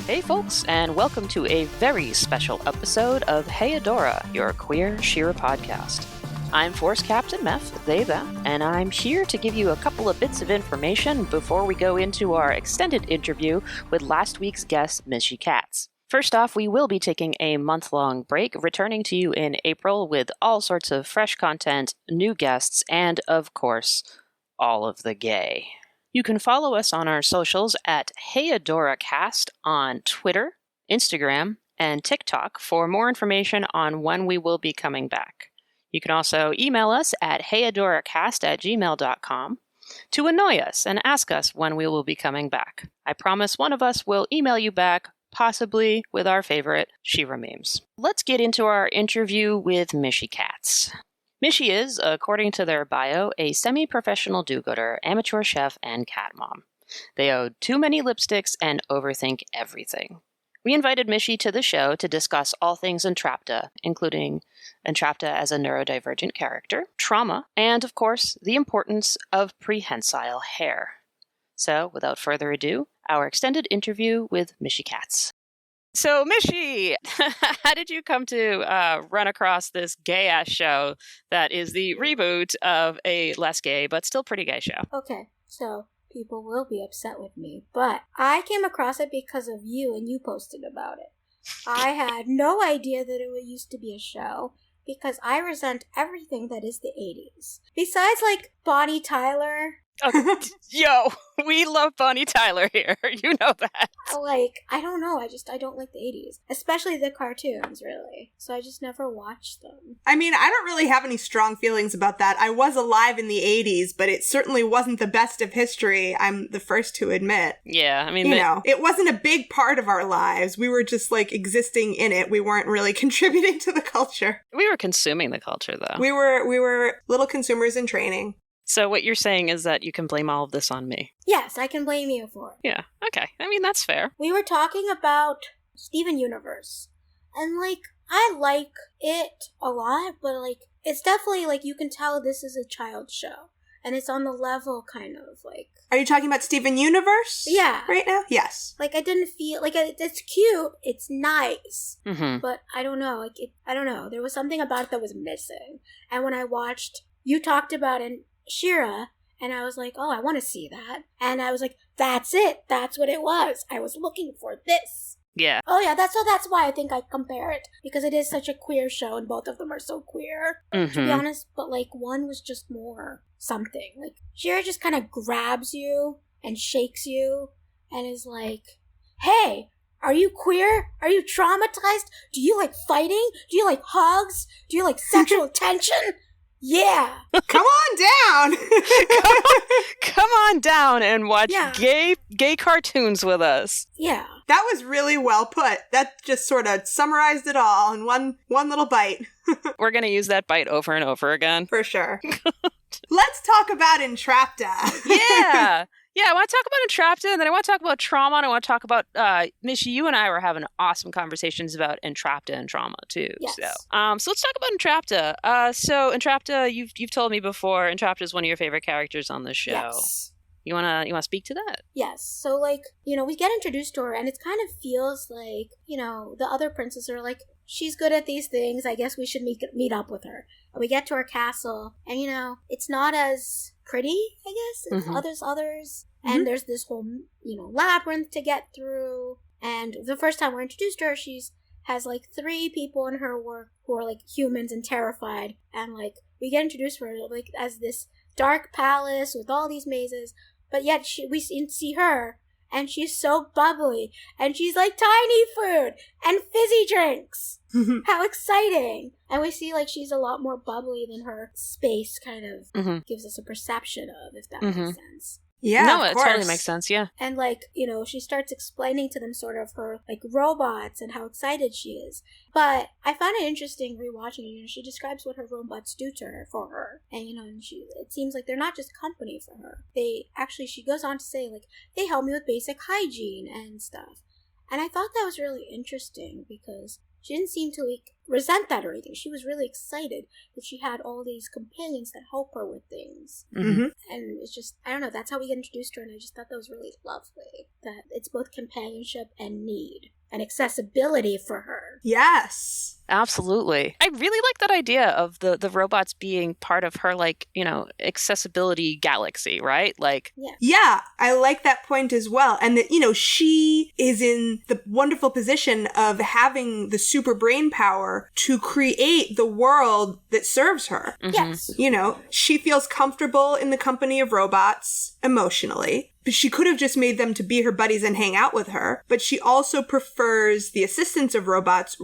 Hey folks, and welcome to a very special episode of Hey Adora, your queer Shira podcast. I'm Force Captain Meth, they, them, and I'm here to give you a couple of bits of information before we go into our extended interview with last week's guest, Mishy Kats. First off, we will be taking a month-long break, returning to you in April with all sorts of fresh content, new guests, and, of course, all of the gay. You can follow us on our socials at HeyAdoraCast on Twitter, Instagram, and TikTok for more information on when we will be coming back. You can also email us at heyadoracast@gmail.com to annoy us and ask us when we will be coming back. I promise one of us will email you back, possibly with our favorite Shira memes. Let's get into our interview with Mishy Kats. Mishy is, according to their bio, a semi-professional do-gooder, amateur chef, and cat mom. They own too many lipsticks and overthink everything. We invited Mishy to the show to discuss all things Entrapta, including Entrapta as a neurodivergent character, trauma, and, of course, the importance of prehensile hair. So, without further ado, our extended interview with Mishy Kats. So, Mishy, how did you come to run across this gay-ass show that is the reboot of a less gay but still pretty gay show? Okay, so people will be upset with me, but I came across it because of you, and you posted about it. I had no idea that it used to be a show, because I resent everything that is the 80s. Besides, like, Bonnie Tyler. Oh, yo, we love Bonnie Tyler here. You know that. Like, I don't know. I don't like the 80s. Especially the cartoons, really. So I just never watched them. I mean, I don't really have any strong feelings about that. I was alive in the 80s, but it certainly wasn't the best of history, I'm the first to admit. Yeah, I mean... it wasn't a big part of our lives. We were just, like, existing in it. We weren't really contributing to the culture. We were consuming the culture, though. We were little consumers in training. So what you're saying is that you can blame all of this on me? Yes, I can blame you for it. Yeah, okay. I mean, that's fair. We were talking about Steven Universe. And, like, I like it a lot, but, like, it's definitely, like, you can tell this is a child show. And it's on the level, kind of, like... Are you talking about Steven Universe? Yeah. Right now? Yes. Like, I didn't feel... Like, it's cute. It's nice. Mm-hmm. But I don't know. Like, I don't know. There was something about it that was missing. And when I watched... You talked about it... Shira, and I was like, oh, I want to see that. And I was like, that's it. That's what it was. I was looking for this. Yeah. Oh, yeah, that's why I think I compare it. Because it is such a queer show, and both of them are so queer, to be honest. But, like, one was just more something. Like, Shira just kind of grabs you and shakes you and is like, hey, are you queer? Are you traumatized? Do you like fighting? Do you like hugs? Do you like sexual tension? Yeah. Come on down. Come on down and watch gay cartoons with us. Yeah. That was really well put. That just sort of summarized it all in one little bite. We're going to use that bite over and over again. For sure. Let's talk about Entrapta. Yeah. Yeah, I want to talk about Entrapta, and then I want to talk about trauma, and I want to talk about, Mishy, you and I were having awesome conversations about Entrapta and trauma, too. Yes. So let's talk about Entrapta. So Entrapta, you've told me before, Entrapta is one of your favorite characters on the show. Yes. You wanna speak to that? Yes. So, like, we get introduced to her, and it kind of feels like, the other princes are like, she's good at these things, I guess we should meet up with her. And we get to her castle, and, it's not as pretty, I guess, as others. And there's this whole, labyrinth to get through. And the first time we're introduced to her, has, like, 3 people in her work who are, like, humans and terrified. And, like, we get introduced to her, like, as this dark palace with all these mazes. But yet we see her, and she's so bubbly, and she's like tiny food and fizzy drinks. How exciting! And we see like she's a lot more bubbly than her space kind of gives us a perception of, if that makes sense. Yeah, no, it totally makes sense, yeah. And, like, she starts explaining to them sort of her, like, robots and how excited she is. But I found it interesting rewatching it. She describes what her robots do for her. And, and it seems like they're not just company for her. She goes on to say, like, they help me with basic hygiene and stuff. And I thought that was really interesting because she didn't seem to, resent that or anything. She was really excited that she had all these companions that help her with things. Mm-hmm. And it's just, I don't know, that's how we get introduced to her, and I just thought that was really lovely. That it's both companionship and need, and accessibility for her. Yes. Absolutely. I really like that idea of the robots being part of her, like, accessibility galaxy, right? Like, yeah, I like that point as well. And that, she is in the wonderful position of having the super brain power to create the world that serves her. Yes. She feels comfortable in the company of robots emotionally. But she could have just made them to be her buddies and hang out with her. But she also prefers the assistance of robots.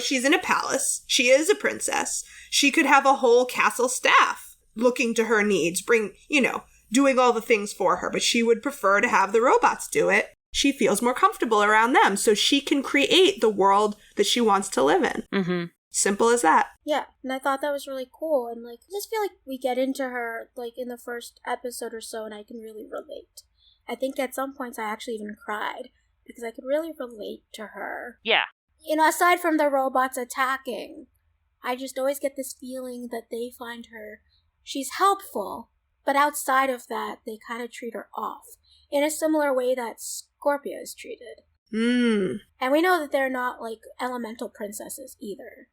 She's in a palace. She is a princess. She could have a whole castle staff looking to her needs, doing all the things for her. But she would prefer to have the robots do it. She feels more comfortable around them, so she can create the world that she wants to live in. Mm-hmm. Simple as that. Yeah, and I thought that was really cool. And, I just feel like we get into her, in the first episode or so, and I can really relate. I think at some points I actually even cried because I could really relate to her. Yeah. Aside from the robots attacking, I just always get this feeling that they find her, she's helpful, but outside of that, they kind of treat her off in a similar way that Scorpia is treated. And we know that they're not, elemental princesses either.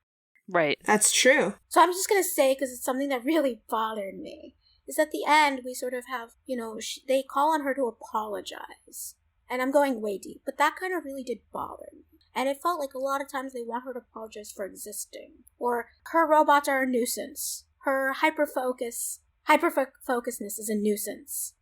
Right. That's true. So I'm just going to say, because it's something that really bothered me, is at the end, we sort of have, they call on her to apologize. And I'm going way deep, but that kind of really did bother me. And it felt like a lot of times they want her to apologize for existing. Or her robots are a nuisance. Her hyper-focusedness is a nuisance.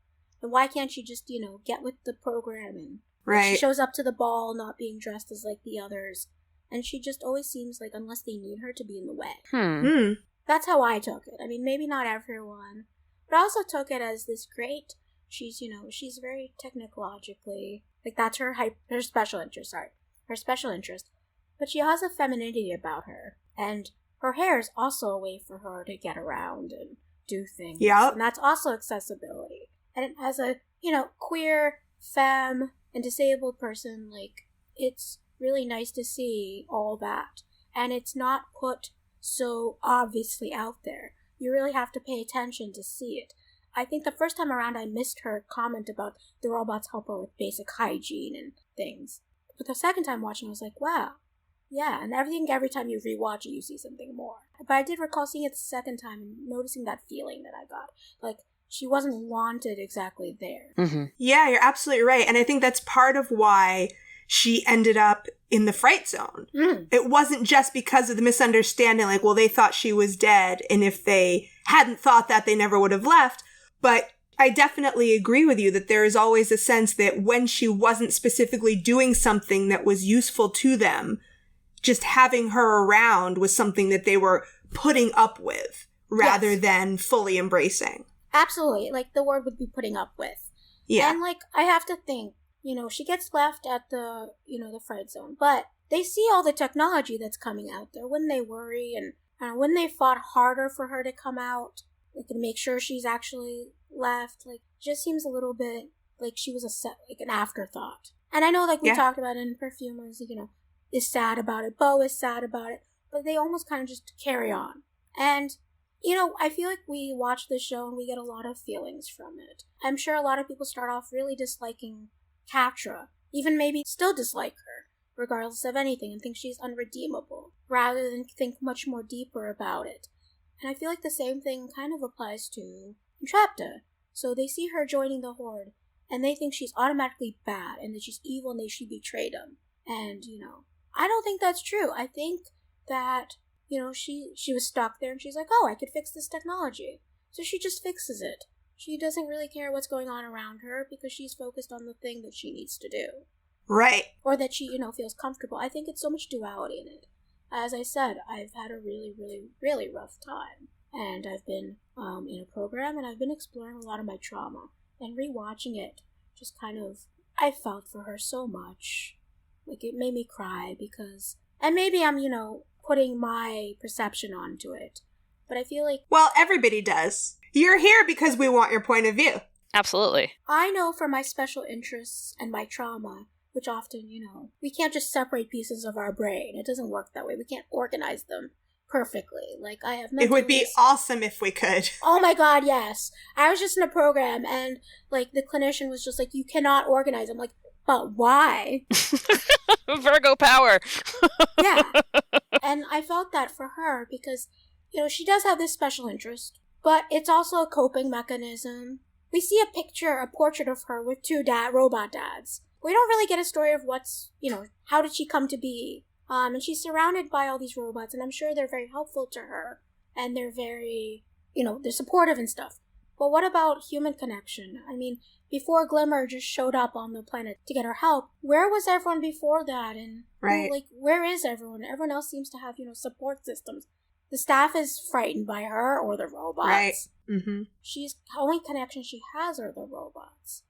And why can't she just, get with the programming? Right. She shows up to the ball not being dressed as like the others. And she just always seems like, unless they need her, to be in the way. That's how I took it. I mean, maybe not everyone. But I also took it as this great, she's very technologically, that's her special interest, her special interest. But she has a femininity about her. And her hair is also a way for her to get around and do things. Yep. And that's also accessibility. And as a, queer, femme, and disabled person, it's really nice to see all that. And it's not put so obviously out there. You really have to pay attention to see it. I think the first time around I missed her comment about the robots help her with basic hygiene and things. But the second time watching, I was like, wow. Yeah, and every time you rewatch it, you see something more. But I did recall seeing it the second time and noticing that feeling that I got. She wasn't wanted exactly there. Mm-hmm. Yeah, you're absolutely right. And I think that's part of why she ended up in the fright zone. It wasn't just because of the misunderstanding, they thought she was dead, and if they hadn't thought that, they never would have left. But I definitely agree with you that there is always a sense that when she wasn't specifically doing something that was useful to them, just having her around was something that they were putting up with rather than fully embracing. Absolutely. The word would be putting up with. Yeah. And, I have to think, she gets left at the, the fright zone. But they see all the technology that's coming out there. Wouldn't they worry? And wouldn't they fought harder for her to come out? To make sure she's actually left? It just seems a little bit like she was an afterthought. And I know, we talked about it in Perfumers, is sad about it. Beau is sad about it. But they almost kind of just carry on. And I feel like we watch this show and we get a lot of feelings from it. I'm sure a lot of people start off really disliking Catra, even maybe still dislike her, regardless of anything, and think she's unredeemable, rather than think much more deeper about it. And I feel like the same thing kind of applies to Entrapta. So they see her joining the Horde, and they think she's automatically bad, and that she's evil, and that she betrayed them. And, I don't think that's true. I think that she was stuck there and she's like, oh, I could fix this technology. So she just fixes it. She doesn't really care what's going on around her because she's focused on the thing that she needs to do. Right. Or that she, feels comfortable. I think it's so much duality in it. As I said, I've had a really, really, really rough time. And I've been in a program and I've been exploring a lot of my trauma. And rewatching it, just kind of, I felt for her so much. It made me cry because, and maybe I'm, putting my perception onto it. But I feel like... Well, everybody does. You're here because we want your point of view. Absolutely. I know from my special interests and my trauma which often, we can't just separate pieces of our brain. It doesn't work that way. We can't organize them perfectly. Like, I have It would be awesome if we could. Oh my god, yes. I was just in a program, and, like, the clinician was just like, you cannot organize. I'm like, but why? Virgo power. Yeah. And I felt that for her because, she does have this special interest, but it's also a coping mechanism. We see a portrait of her with two robot dads. We don't really get a story of how did she come to be? And she's surrounded by all these robots, and I'm sure they're very helpful to her, and they're very, they're supportive and stuff. But what about human connection? I mean, before Glimmer just showed up on the planet to get her help, where was everyone before that? And right. Where is everyone? Everyone else seems to have, support systems. The staff is frightened by her or the robots. Right. Mm-hmm. The only connection she has are the robots.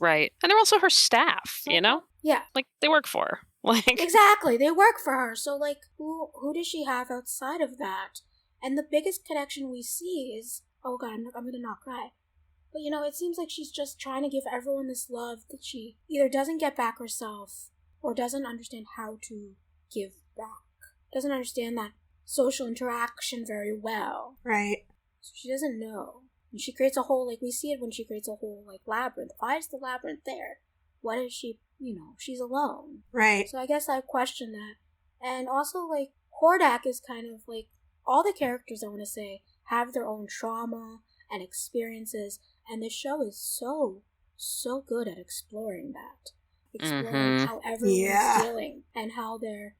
Right. And they're also her staff, Yeah. Like, they work for her. Like, exactly. They work for her. So, like, who does she have outside of that? And the biggest connection we see is, oh god, I'm gonna not cry. But, it seems like she's just trying to give everyone this love that she either doesn't get back herself or doesn't understand how to give back. Doesn't understand that social interaction very well. Right. So she doesn't know. And she creates a whole, we see it when she creates a whole, labyrinth. Why is the labyrinth there? What is she, she's alone. Right. So I guess I question that. And also, Hordak is kind of, all the characters, I want to say, have their own trauma and experiences. And the show is so good at exploring that. Exploring how everyone's dealing and how they're,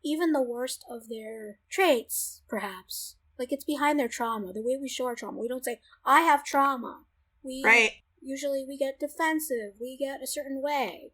even the worst of their traits, perhaps. It's behind their trauma, the way we show our trauma. We don't say, I have trauma. Usually we get defensive. We get a certain way.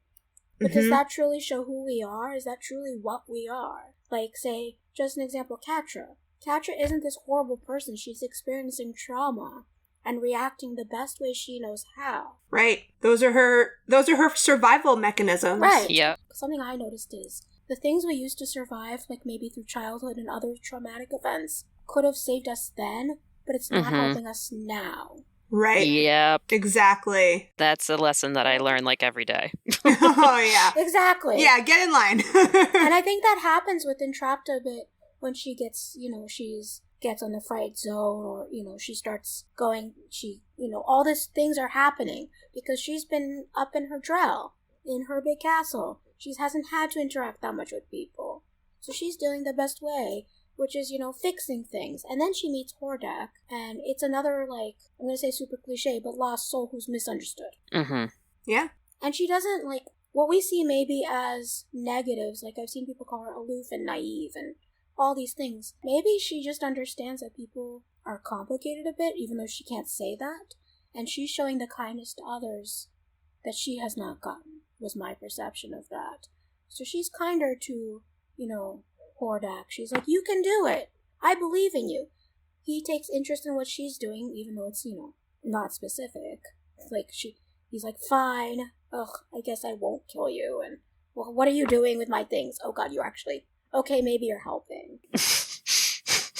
But does that truly show who we are? Is that truly what we are? Say, just an example, Catra. Catra isn't this horrible person. She's experiencing trauma and reacting the best way she knows how. Right. Those are her survival mechanisms. Right. Yeah. Something I noticed is the things we used to survive, maybe through childhood and other traumatic events, could have saved us then, but it's not helping us now. Right. Yep. Exactly. That's a lesson that I learn every day. Oh, yeah. Exactly. Yeah, get in line. And I think that happens with Entrapta a bit when she gets, gets on the fright zone or, she starts going, all these things are happening because she's been up in her drell, in her big castle. She hasn't had to interact that much with people. So she's doing the best way, which is, fixing things. And then she meets Hordak, and it's another, I'm going to say super cliche, but lost soul who's misunderstood. Mm-hmm. Yeah. And she doesn't, what we see maybe as negatives, I've seen people call her aloof and naive and all these things. Maybe she just understands that people are complicated a bit, even though she can't say that. And she's showing the kindness to others that she has not gotten, was my perception of that. So she's kinder to, Hordak. She's like, you can do it. I believe in you. He takes interest in what she's doing, even though it's, not specific. He's like, fine. Ugh, I guess I won't kill you. And, well, what are you doing with my things? Oh god, you're actually, okay, maybe you're helping.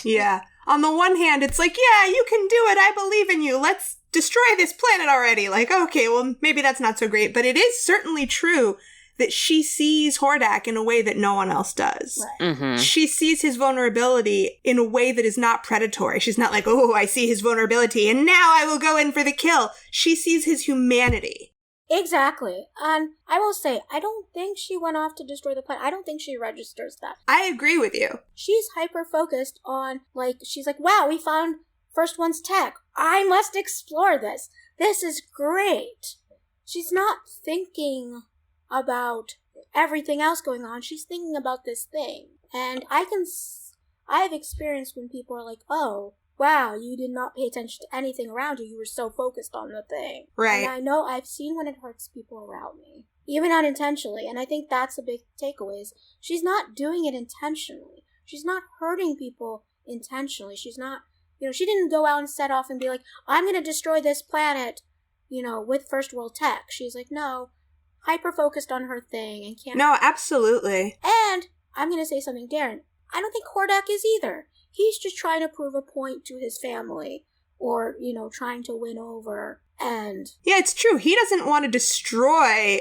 Yeah. On the one hand, it's yeah, you can do it. I believe in you. Let's destroy this planet already. Okay, well, maybe that's not so great. But it is certainly true that she sees Hordak in a way that no one else does. Right. Mm-hmm. She sees his vulnerability in a way that is not predatory. She's not oh, I see his vulnerability, and now I will go in for the kill. She sees his humanity. Exactly. And I will say, I don't think she went off to destroy the planet. I don't think she registers that. I agree with you. She's hyper-focused on, she's like, wow, we found First One's tech. I must explore this. This is great. She's not thinking about everything else going on. She's thinking about this thing. And I've experienced when people are like, oh, wow, you did not pay attention to anything around you. You were so focused on the thing. Right. And I know I've seen when it hurts people around me, even unintentionally. And I think that's a big takeaway is she's not doing it intentionally. She's not hurting people intentionally. She's not, she didn't go out and set off and be like, I'm going to destroy this planet, with first world tech. She's like, no, hyper-focused on her thing and can't... No, absolutely. And I'm going to say something, Darren. I don't think Hordak is either. He's just trying to prove a point to his family or, trying to win over and... Yeah, it's true. He doesn't want to destroy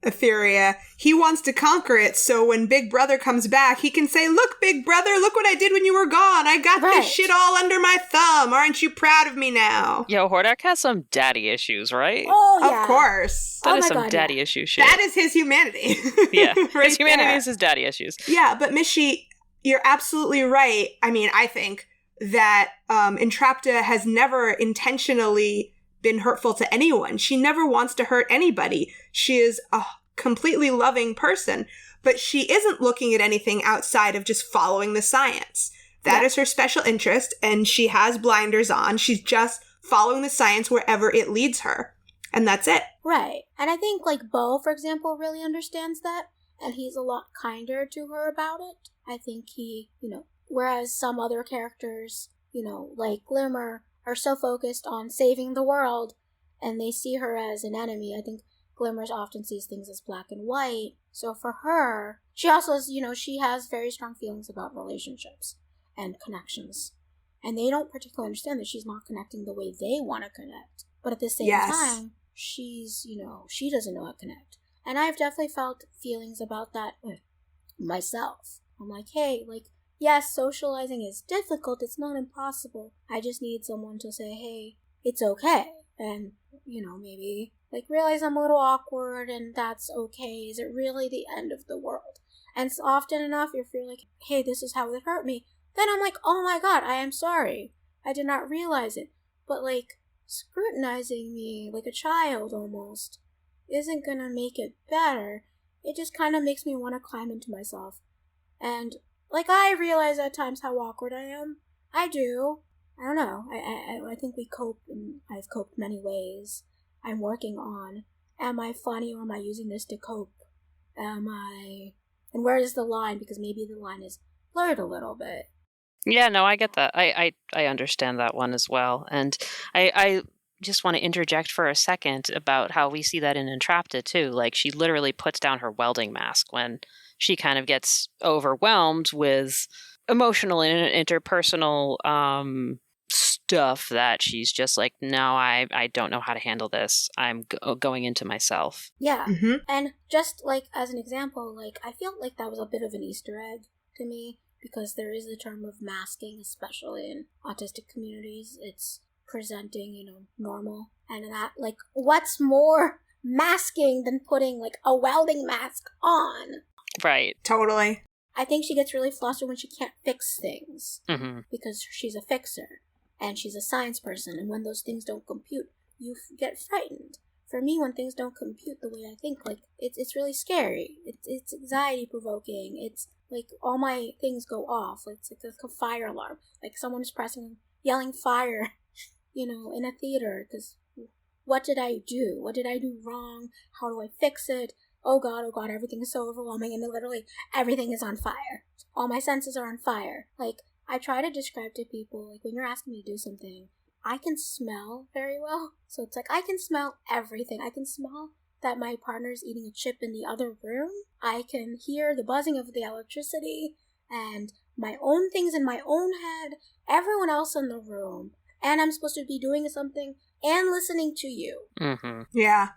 Etheria. He wants to conquer it, so when Big Brother comes back, he can say, look, Big Brother, look what I did when you were gone. I got this shit all under my thumb. Aren't you proud of me now? Yo, Hordak has some daddy issues, right? Oh, yeah. Of course. That is some daddy issue shit. That is his humanity. Yeah, right his humanity there. is his daddy issues. Yeah, but Mishy, you're absolutely right. I mean, I think that Entrapta has never intentionally been hurtful to anyone. She never wants to hurt anybody. She is a completely loving person, but she isn't looking at anything outside of just following the science. That is her special interest, and she has blinders on. She's just following the science wherever it leads her. And that's it. Right. And I think, like, Bo, for example, really understands that, and he's a lot kinder to her about it. I think he, whereas some other characters, like Glimmer, are so focused on saving the world, and they see her as an enemy. I think Glimmer often sees things as black and white. So for her, she also has, she has very strong feelings about relationships and connections. And they don't particularly understand that she's not connecting the way they want to connect. But at the same time, she's, she doesn't know how to connect. And I've definitely felt feelings about that myself. I'm like, hey, yes, socializing is difficult. It's not impossible. I just need someone to say, hey, it's okay. And, maybe, realize I'm a little awkward and that's okay. Is it really the end of the world? And it's often enough, if you're like, hey, this is how it hurt me, then I'm like, oh my God, I am sorry. I did not realize it. But, scrutinizing me like a child almost isn't gonna make it better. It just kind of makes me want to climb into myself. And I realize at times how awkward I am. I do. I don't know. I think we cope, and I've coped many ways. I'm working on, am I funny or am I using this to cope? And where is the line? Because maybe the line is blurred a little bit. Yeah, no, I get that. I understand that one as well. And I just want to interject for a second about how we see that in Entrapta too. She literally puts down her welding mask when she kind of gets overwhelmed with emotional and interpersonal stuff that she's just like, no, I don't know how to handle this. I'm going into myself. Yeah. Mm-hmm. And just as an example, I feel like that was a bit of an Easter egg to me, because there is the term of masking, especially in autistic communities. It's presenting, normal. And that, what's more masking than putting, a welding mask on? Right. Totally. I think she gets really flustered when she can't fix things. Mm-hmm. Because she's a fixer. And she's a science person. And when those things don't compute, you get frightened. For me, when things don't compute the way I think, it's really scary. It's anxiety-provoking. It's all my things go off. It's like a fire alarm. Someone is yelling fire, in a theater. Because what did I do? What did I do wrong? How do I fix it? Oh God, everything is so overwhelming, and literally everything is on fire. All my senses are on fire. I try to describe to people, when you're asking me to do something, I can smell very well. So it's I can smell everything. I can smell that my partner's eating a chip in the other room. I can hear the buzzing of the electricity and my own things in my own head, everyone else in the room. And I'm supposed to be doing something and listening to you. Mm-hmm. Yeah.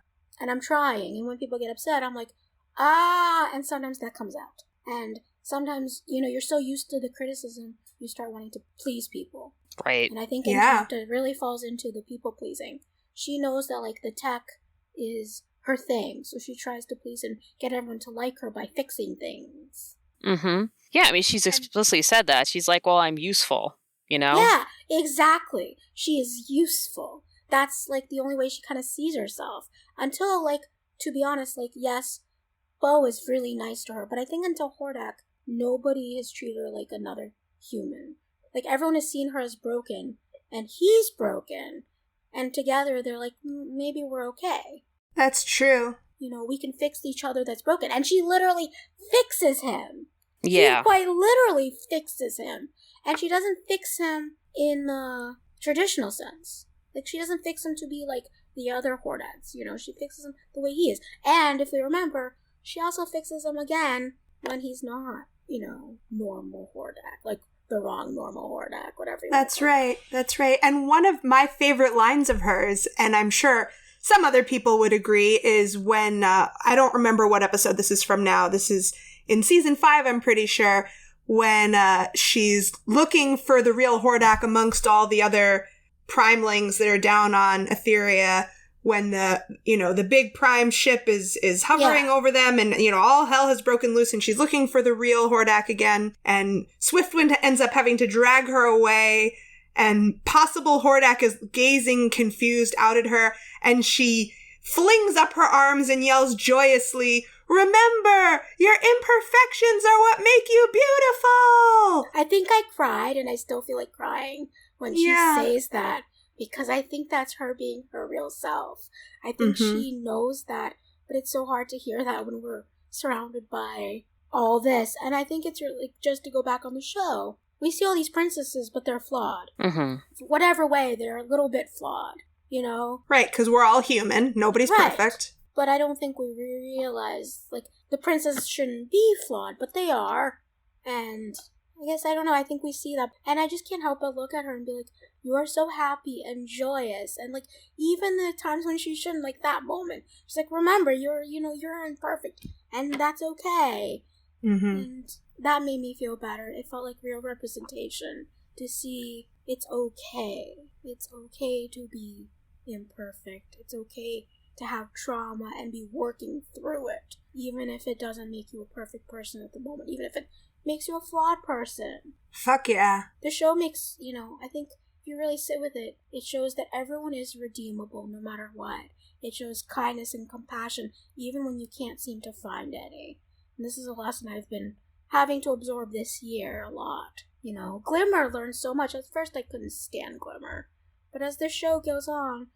And I'm trying. And when people get upset, I'm like, and sometimes that comes out. And sometimes, you're so used to the criticism, you start wanting to please people. Right. And I think Entrapta really falls into the people pleasing. She knows that the tech is her thing, so she tries to please and get everyone to like her by fixing things. Mm-hmm. Yeah, I mean, she's explicitly said that. She's like, well, I'm useful, Yeah, exactly. She is useful. That's the only way she kind of sees herself. Until to be honest, yes, Bo is really nice to her, but I think until Hordak, nobody has treated her like another human. Everyone has seen her as broken, and he's broken, and together they're maybe we're okay. That's true. We can fix each other that's broken. And she literally fixes him. Yeah. She quite literally fixes him. And she doesn't fix him in the traditional sense. She doesn't fix him to be the other Hordaks. She fixes him the way he is. And if we remember, she also fixes him again when he's not, normal Hordak. The wrong normal Hordak, whatever you want to call it. That's right. And one of my favorite lines of hers, and I'm sure some other people would agree, is when, I don't remember what episode this is from now. This is in season 5, I'm pretty sure, when she's looking for the real Hordak amongst all the other primelings that are down on Etheria, when the big prime ship is hovering over them, and, all hell has broken loose, and she's looking for the real Hordak again, and Swiftwind ends up having to drag her away, and possible Hordak is gazing confused out at her, and she flings up her arms and yells joyously, "Remember, your imperfections are what make you beautiful!" I think I cried, and I still feel like crying when she says that, because I think that's her being her real self. I think she knows that, but it's so hard to hear that when we're surrounded by all this. And I think it's really, just to go back on the show, we see all these princesses, but they're flawed. Whatever way, they're a little bit flawed, Right, because we're all human. Nobody's perfect. But I don't think we realize, the princesses shouldn't be flawed, but they are. And I guess, I don't know, I think we see that. And I just can't help but look at her and be like, you are so happy and joyous. And, even the times when she shouldn't, that moment, she's like, remember, you're imperfect. And that's okay. And that made me feel better. It felt like real representation to see it's okay. It's okay to be imperfect. It's okay to have trauma and be working through it, even if it doesn't make you a perfect person at the moment, even if it makes you a flawed person. Fuck yeah. The show makes, I think if you really sit with it, it shows that everyone is redeemable no matter what. It shows kindness and compassion even when you can't seem to find any. And this is a lesson I've been having to absorb this year a lot. Glimmer learns so much. At first I couldn't stand Glimmer. But as the show goes on,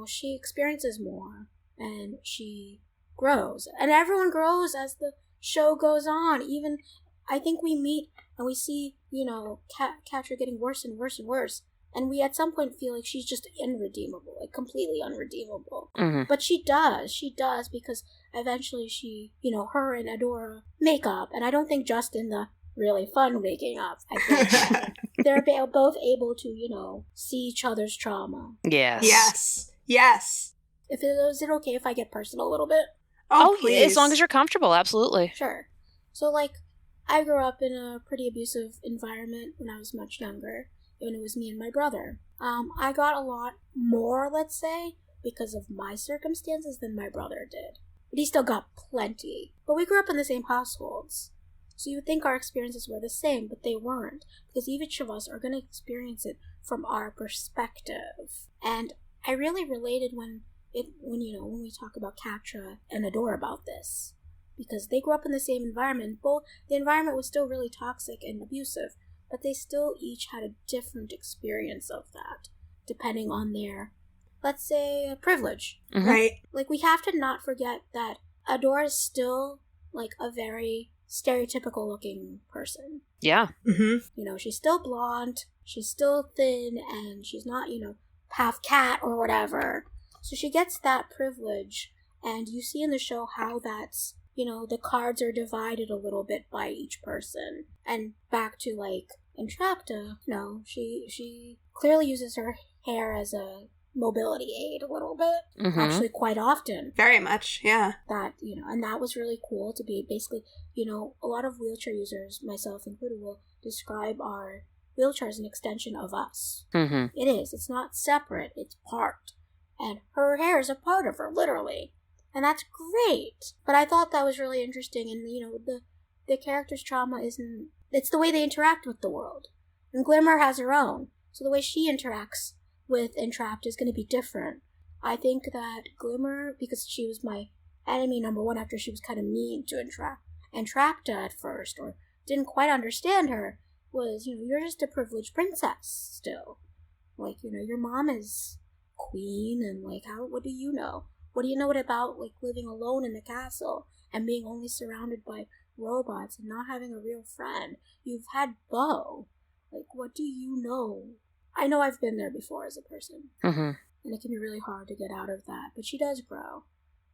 she experiences more, and she grows. And everyone grows as the show goes on. Even, I think we meet and we see, Catra getting worse and worse and worse. And we at some point feel like she's just irredeemable, completely unredeemable. But she does, because eventually she, her and Adora make up. And I don't think just in the really fun making up. I think they're both able to, see each other's trauma. Yes. Yes. Is it okay if I get personal a little bit? Oh, please. As long as you're comfortable, absolutely. Sure. So, I grew up in a pretty abusive environment when I was much younger, and it was me and my brother. I got a lot more, let's say, because of my circumstances than my brother did. But he still got plenty. But we grew up in the same households. So you would think our experiences were the same, but they weren't, because each of us are going to experience it from our perspective. And I really related when we talk about Catra and Adora about this, because they grew up in the same environment. Both the environment was still really toxic and abusive, but they still each had a different experience of that, depending on their, let's say, privilege. Right. We have to not forget that Adora is still a very stereotypical looking person. Yeah. She's still blonde, she's still thin, and she's not, half cat or whatever. So she gets that privilege, and you see in the show how that's, the cards are divided a little bit by each person. And back to Entrapta, she clearly uses her hair as a mobility aid a little bit, actually quite often. Very much, yeah. That, and that was really cool to be basically, a lot of wheelchair users, myself included, will describe our wheelchair as an extension of us. It is. It's not separate. It's part. And her hair is a part of her, literally. And that's great. But I thought that was really interesting. And, the character's trauma isn't... It's the way they interact with the world. And Glimmer has her own. So the way she interacts with Entrapta is going to be different. I think that Glimmer, because she was my enemy number one after she was kind of mean to Entrapta at first, or didn't quite understand her, was, you're just a privileged princess still. Your mom is queen, and, what do you know? What do you know about, living alone in the castle and being only surrounded by robots and not having a real friend? You've had Beau. What do you know? I know I've been there before as a person. And it can be really hard to get out of that. But she does grow.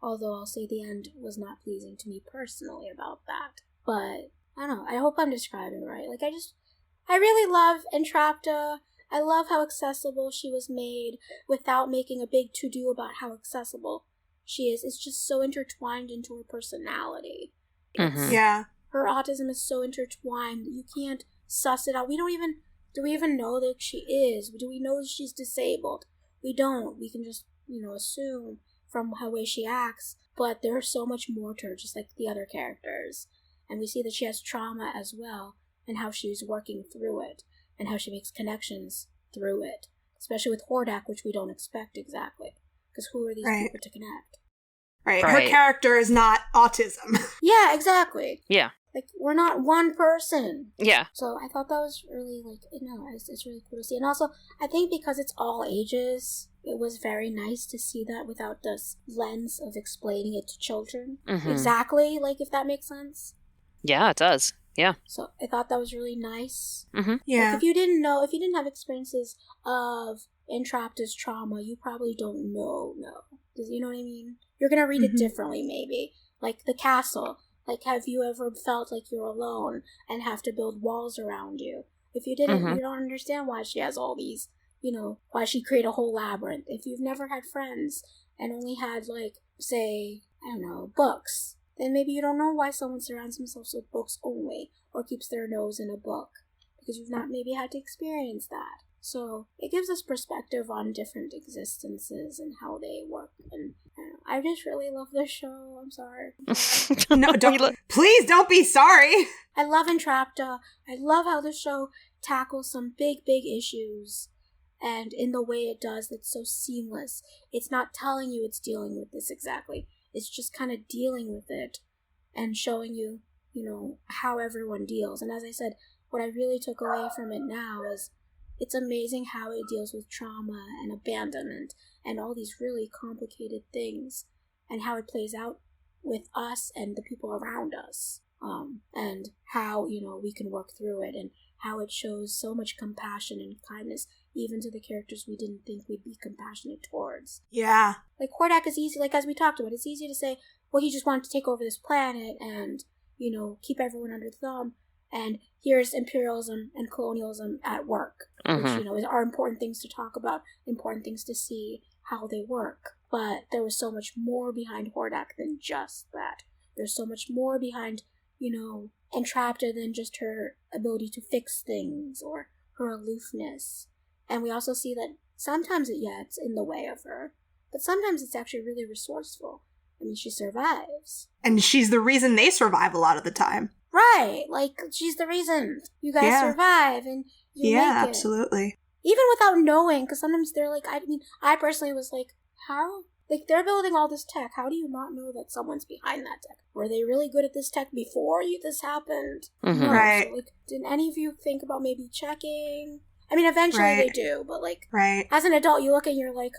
Although I'll say the end was not pleasing to me personally about that. But, I don't know. I hope I'm describing it right. I really love Entrapta. I love how accessible she was made without making a big to-do about how accessible she is. It's just so intertwined into her personality. Yeah. Her autism is so intertwined that you can't suss it out. Do we even know that she is? Do we know she's disabled? We don't. We can just, assume from how way she acts. But there's so much more to her, just like the other characters. And we see that she has trauma as well, and how she's working through it, and how she makes connections through it. Especially with Hordak, which we don't expect exactly. Because who are these people to connect? Right. Her character is not autism. Yeah, exactly. Yeah. Like, we're not one person. Yeah. So I thought that was really, it's really cool to see. And also, I think because it's all ages, it was very nice to see that without this lens of explaining it to children. Exactly, if that makes sense. Yeah, it does. Yeah. So I thought that was really nice. Yeah. If you didn't have experiences of Entrapta's trauma, you probably don't know. You know what I mean? You're going to read it differently, maybe. Like the castle. Like, have you ever felt like you're alone and have to build walls around you? If you didn't, you don't understand why she has all these, why she created a whole labyrinth. If you've never had friends and only had, say, books, then maybe you don't know why someone surrounds themselves with books only or keeps their nose in a book, because you've not maybe had to experience that. So it gives us perspective on different existences and how they work. And I just really love this show. I'm sorry. No, please don't be sorry. I love Entrapta. I love how the show tackles some big, big issues. And in the way it does, it's so seamless. It's not telling you it's dealing with this exactly. It's just kind of dealing with it and showing you, how everyone deals. And as I said, what I really took away from it now is it's amazing how it deals with trauma and abandonment and all these really complicated things, and how it plays out with us and the people around us, and how, we can work through it, and how it shows so much compassion and kindness even to the characters we didn't think we'd be compassionate towards. Yeah. Like, Hordak is easy, as we talked about, it's easy to say, well, he just wanted to take over this planet and, keep everyone under the thumb. And here's imperialism and colonialism at work, which, are important things to talk about, important things to see how they work. But there was so much more behind Hordak than just that. There's so much more behind, Entrapta than just her ability to fix things or her aloofness. And we also see that sometimes it's in the way of her, but sometimes it's actually really resourceful. I mean, she survives. And she's the reason they survive a lot of the time. Right, she's the reason you guys survive and you make it. Yeah, absolutely. Even without knowing, because sometimes they're I personally was how? They're building all this tech, how do you not know that someone's behind that tech? Were they really good at this tech before this happened? No. Right. So, didn't any of you think about maybe checking? I mean, eventually they do, but as an adult, you look and you're like,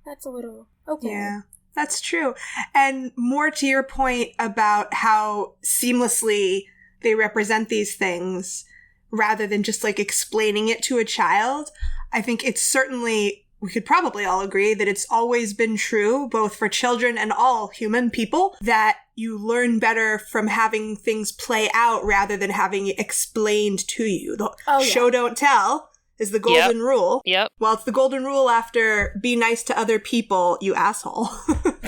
that's a little, okay. Yeah. That's true. And more to your point about how seamlessly they represent these things rather than just explaining it to a child, I think it's certainly, we could probably all agree that it's always been true, both for children and all human people, that you learn better from having things play out rather than having it explained to you. Show don't tell is the golden rule. Yep. Well, it's the golden rule after be nice to other people, you asshole.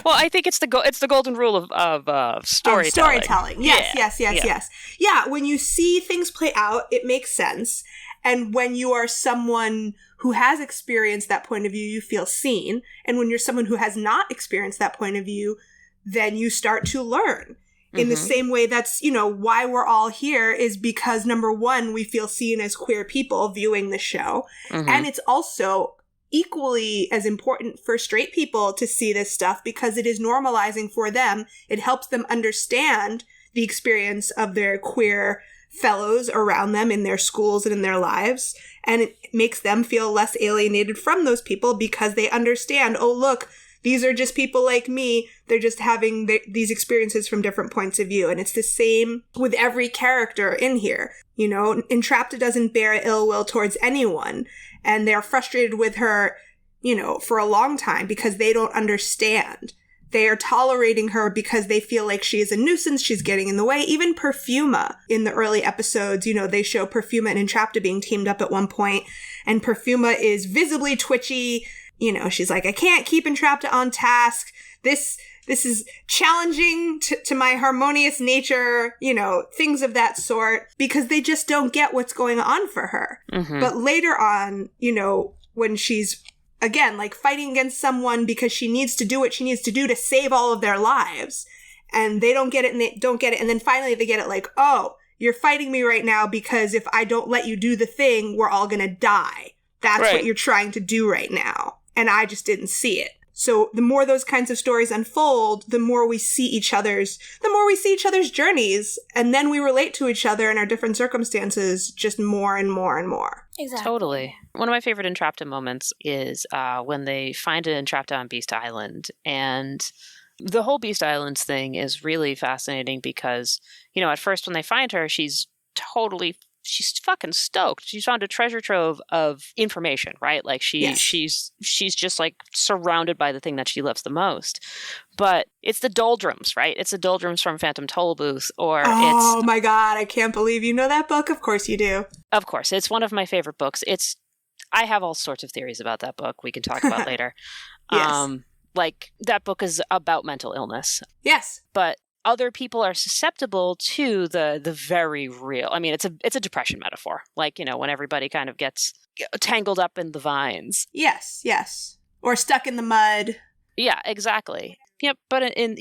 Well, I think it's the golden rule of storytelling. Storytelling. Yes. Yeah, when you see things play out, it makes sense. And when you are someone who has experienced that point of view, you feel seen. And when you're someone who has not experienced that point of view, then you start to learn. In the same way, that's, why we're all here is because, number one, we feel seen as queer people viewing the show. And it's also equally as important for straight people to see this stuff because it is normalizing for them. It helps them understand the experience of their queer fellows around them in their schools and in their lives. And it makes them feel less alienated from those people because they understand, oh, look, these are just people like me. They're just having these experiences from different points of view. And it's the same with every character in here. Entrapta doesn't bear ill will towards anyone. And they're frustrated with her, for a long time because they don't understand. They are tolerating her because they feel like she is a nuisance. She's getting in the way. Even Perfuma in the early episodes, they show Perfuma and Entrapta being teamed up at one point, and Perfuma is visibly twitchy. She's like, I can't keep Entrapta on task. This is challenging to my harmonious nature, things of that sort, because they just don't get what's going on for her. Mm-hmm. But later on, when she's, again, like fighting against someone because she needs to do what she needs to do to save all of their lives, and they don't get it and they don't get it. And then finally they get it like, oh, you're fighting me right now because if I don't let you do the thing, we're all going to die. That's right. What you're trying to do right now. And I just didn't see it. So the more those kinds of stories unfold, the more we see each other's journeys, and then we relate to each other in our different circumstances just more and more and more. Exactly. Totally. One of my favorite Entrapta moments is when they find an Entrapta on Beast Island, and the whole Beast Islands thing is really fascinating because, at first when they find her, she's fucking stoked. She's found a treasure trove of information, right? Like she's just like surrounded by the thing that she loves the most. But it's the doldrums, right? It's the doldrums from Phantom Tollbooth, oh my God, I can't believe you know that book. Of course you do. Of course. It's one of my favorite books. I have all sorts of theories about that book we can talk about later. Yes. Like that book is about mental illness. Yes. But other people are susceptible to the very real. I mean, it's a depression metaphor. Like, when everybody kind of gets tangled up in the vines. Yes. Or stuck in the mud. Yeah, exactly. Yep. But in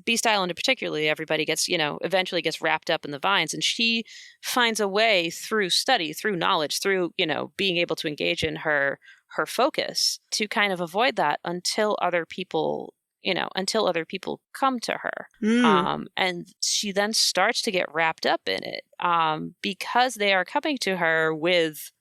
Beast Island in particularly, everybody gets, eventually gets wrapped up in the vines, and she finds a way through study, through knowledge, through, being able to engage in her focus to kind of avoid that until other people come to her. And she then starts to get wrapped up in it because they are coming to her with,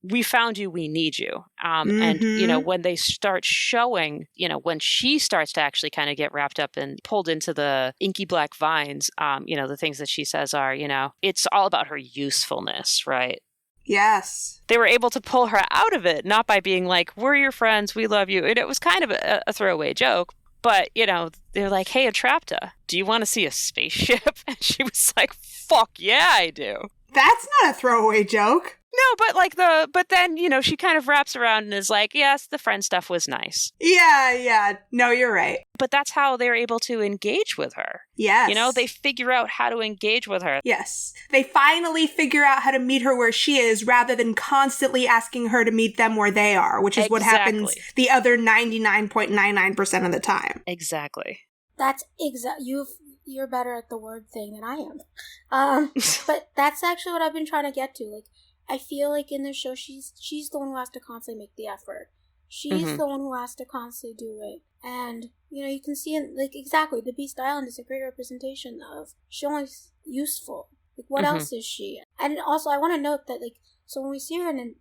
we found you, we need you. And, when they start showing, when she starts to actually kind of get wrapped up and pulled into the inky black vines, the things that she says are, it's all about her usefulness, right? Yes. They were able to pull her out of it, not by being like, we're your friends, we love you. And it was kind of a throwaway joke. But, they're like, hey, Entrapta, do you want to see a spaceship? And she was like, fuck yeah, I do. That's not a throwaway joke. No, but then, she kind of wraps around and is like, yes, the friend stuff was nice. Yeah. No, you're right. But that's how they're able to engage with her. Yes. They figure out how to engage with her. Yes. They finally figure out how to meet her where she is rather than constantly asking her to meet them where they are, which is what happens the other 99.99% of the time. Exactly. That's you're better at the word thing than I am. But that's actually what I've been trying to get to. Like, I feel like in the show, she's the one who has to constantly make the effort. She's the one who has to constantly do it. And, you can see it, like, exactly, the Beast Island is a great representation of she's only useful. Like, what else is she? And also, I want to note that, like, so when we see her in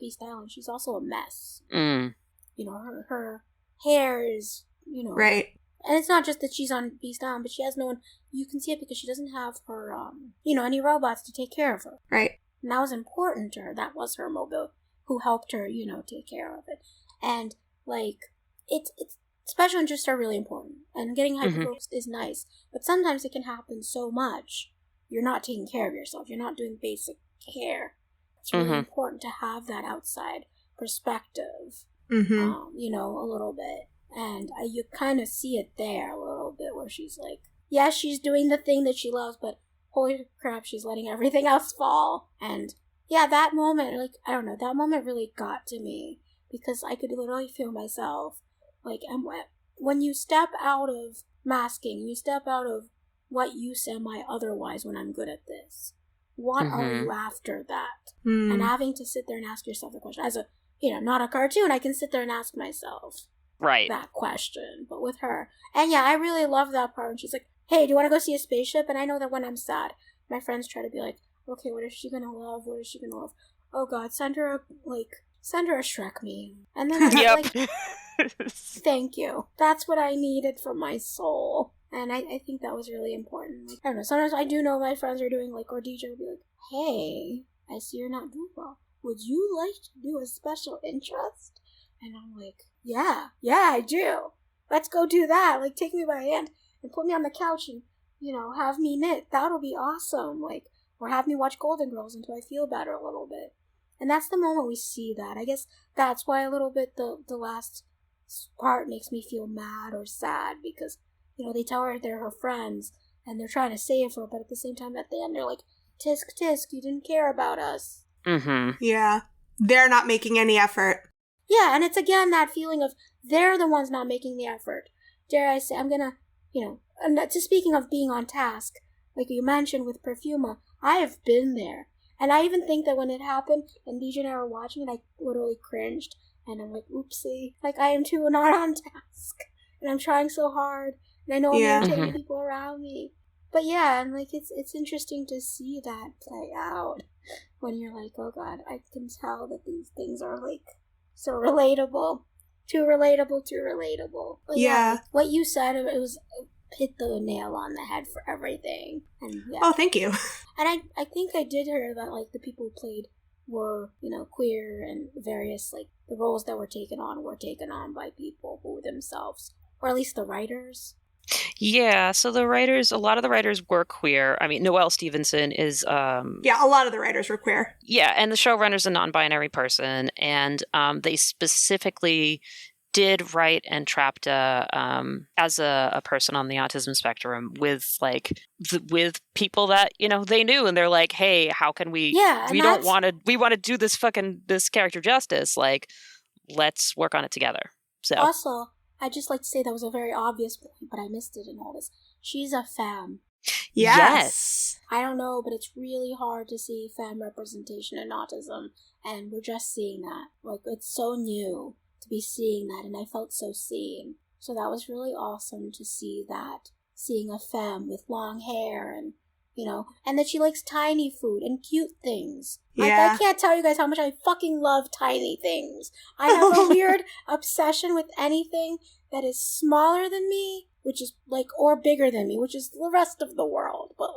Beast Island, she's also a mess. Her hair is, Right. And it's not just that she's on Beast Island, but she has no one. You can see it because she doesn't have her, any robots to take care of her. Right. And that was important to her. That was her mobile who helped her, take care of it. And, like, it's special interests are really important. And getting hyper-focused is nice. But sometimes it can happen so much, you're not taking care of yourself. You're not doing basic care. It's really important to have that outside perspective, a little bit. And you kind of see it there a little bit where she's like, yes, she's doing the thing that she loves, but holy crap, she's letting everything else fall. And yeah, that moment, like, I don't know, that moment really got to me because I could literally feel myself. Like, when you step out of masking, you step out of what use am I otherwise when I'm good at this? What are you after that? And having to sit there and ask yourself the question. As a, not a cartoon, I can sit there and ask myself that question. But with her. And yeah, I really love that part. And she's like, hey, do you want to go see a spaceship? And I know that when I'm sad, my friends try to be like, okay, what is she going to love? What is she going to love? Oh God, send her a Shrek meme. And then I'm like, thank you. That's what I needed from my soul. And I think that was really important. Like, I don't know, sometimes I do know my friends are doing, like, or DJ will be like, hey, I see you're not doing well. Would you like to do a special interest? And I'm like, yeah, I do. let's go do that. Like, take me by the hand and put me on the couch and, have me knit. That'll be awesome. Like, or have me watch Golden Girls until I feel better a little bit. And that's the moment we see that. I guess that's why a little bit the last part makes me feel mad or sad, because, they tell her they're her friends and they're trying to save her, but at the same time at the end they're like, tisk tisk, you didn't care about us. Mm-hmm. Yeah. They're not making any effort. Yeah, and it's again that feeling of they're the ones not making the effort. Dare I say, I'm gonna, speaking of being on task, like you mentioned with Perfuma, I have been there. And I even think that when it happened and DJ and I were watching it, I literally cringed. And I'm like, oopsie. Like, I am too not on task. And I'm trying so hard. And I know I'm irritating people around me. But yeah, and like, it's interesting to see that play out. When you're like, oh God, I can tell that these things are like so relatable. Too relatable. But yeah, what you said, it was hit the nail on the head for everything. And yeah. Oh, thank you. And I think I did hear that like the people who played were, queer, and various like the roles that were taken on by people who themselves, or at least the writers. Yeah, so a lot of the writers were queer. I mean, Noelle Stevenson is yeah, a lot of the writers were queer. Yeah, and the showrunner's a non-binary person, and they specifically did write Entrapta as a person on the autism spectrum with with people that they knew, and they're like, hey, how can we? Yeah, we want to do this character justice. Like, let's work on it together. So also, I'd just like to say that was a very obvious point, but I missed it in all this. She's a femme. Yes. I don't know, but it's really hard to see femme representation in autism, and we're just seeing that. Like, it's so new to be seeing that, and I felt so seen. So that was really awesome to see that. Seeing a femme with long hair and, and that she likes tiny food and cute things. Yeah. I can't tell you guys how much I fucking love tiny things. I have a weird obsession with anything that is smaller than me, which is or bigger than me, which is the rest of the world. But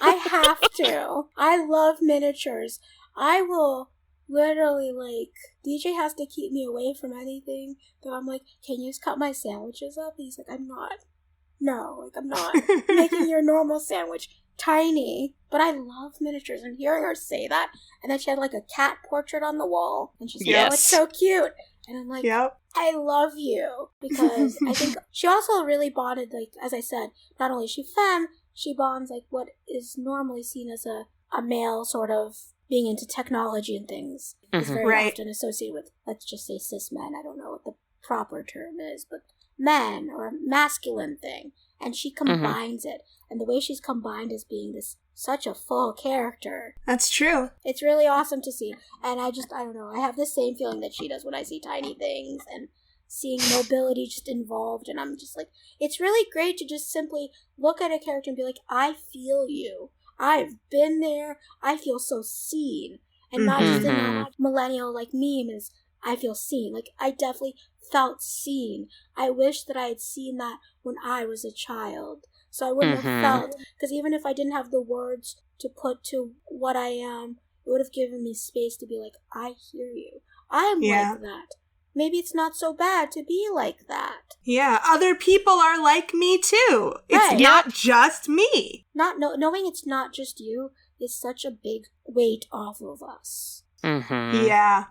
I have to. I love miniatures. I will literally DJ has to keep me away from anything that I'm like, can you just cut my sandwiches up? He's like, I'm not making your normal sandwich tiny. But I love miniatures, and hearing her say that, and then she had a cat portrait on the wall, and she's like, oh, it's so cute. And I'm like, yep. I love you, because I think she also really bonded, as I said, not only is she femme, she bonds what is normally seen as a male sort of being into technology and things. Is very often associated with, let's just say, cis men. I don't know what the proper term is, but men, or a masculine thing. And she combines it. And the way she's combined is being such a full character. That's true. It's really awesome to see. And I don't know, I have the same feeling that she does when I see tiny things and seeing mobility just involved. And I'm just like, it's really great to just simply look at a character and be like, I feel you. I've been there. I feel so seen. And not just in that millennial meme is, I feel seen. I definitely felt seen. I wish that I had seen that when I was a child. So I wouldn't have felt, because even if I didn't have the words to put to what I am, it would have given me space to be like, I hear you. I am like that. Maybe it's not so bad to be like that. Yeah, other people are like me too. It's not just me. Knowing it's not just you is such a big weight off of us. Yeah.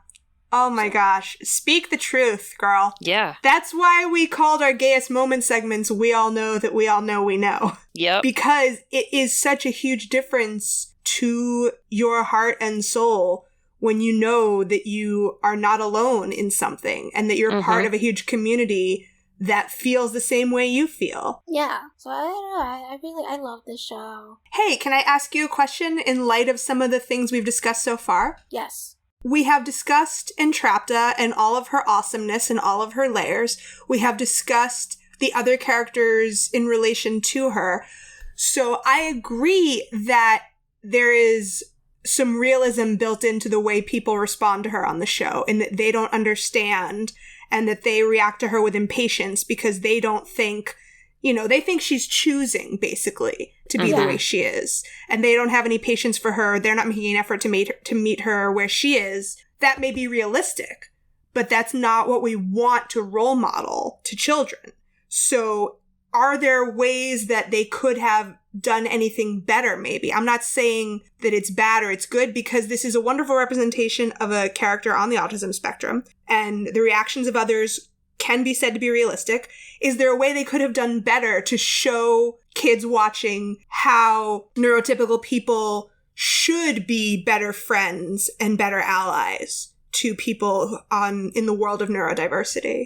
Oh my gosh. Speak the truth, girl. Yeah. That's why we called our Gayest Moment segments We All Know That We All Know We Know. Yep. Because it is such a huge difference to your heart and soul when you know that you are not alone in something and that you're part of a huge community that feels the same way you feel. Yeah. So I don't know. I love this show. Hey, can I ask you a question in light of some of the things we've discussed so far? Yes. We have discussed Entrapta and all of her awesomeness and all of her layers. We have discussed the other characters in relation to her. So I agree that there is some realism built into the way people respond to her on the show, and that they don't understand and that they react to her with impatience because they don't think, they think she's choosing, basically, to be the way she is. And they don't have any patience for her. They're not making an effort to meet her where she is. That may be realistic. but that's not what we want to role model to children. So are there ways that they could have done anything better, maybe? I'm not saying that it's bad or it's good, because this is a wonderful representation of a character on the autism spectrum, and the reactions of others can be said to be realistic. Is there a way they could have done better to show kids watching how neurotypical people should be better friends and better allies to people in the world of neurodiversity?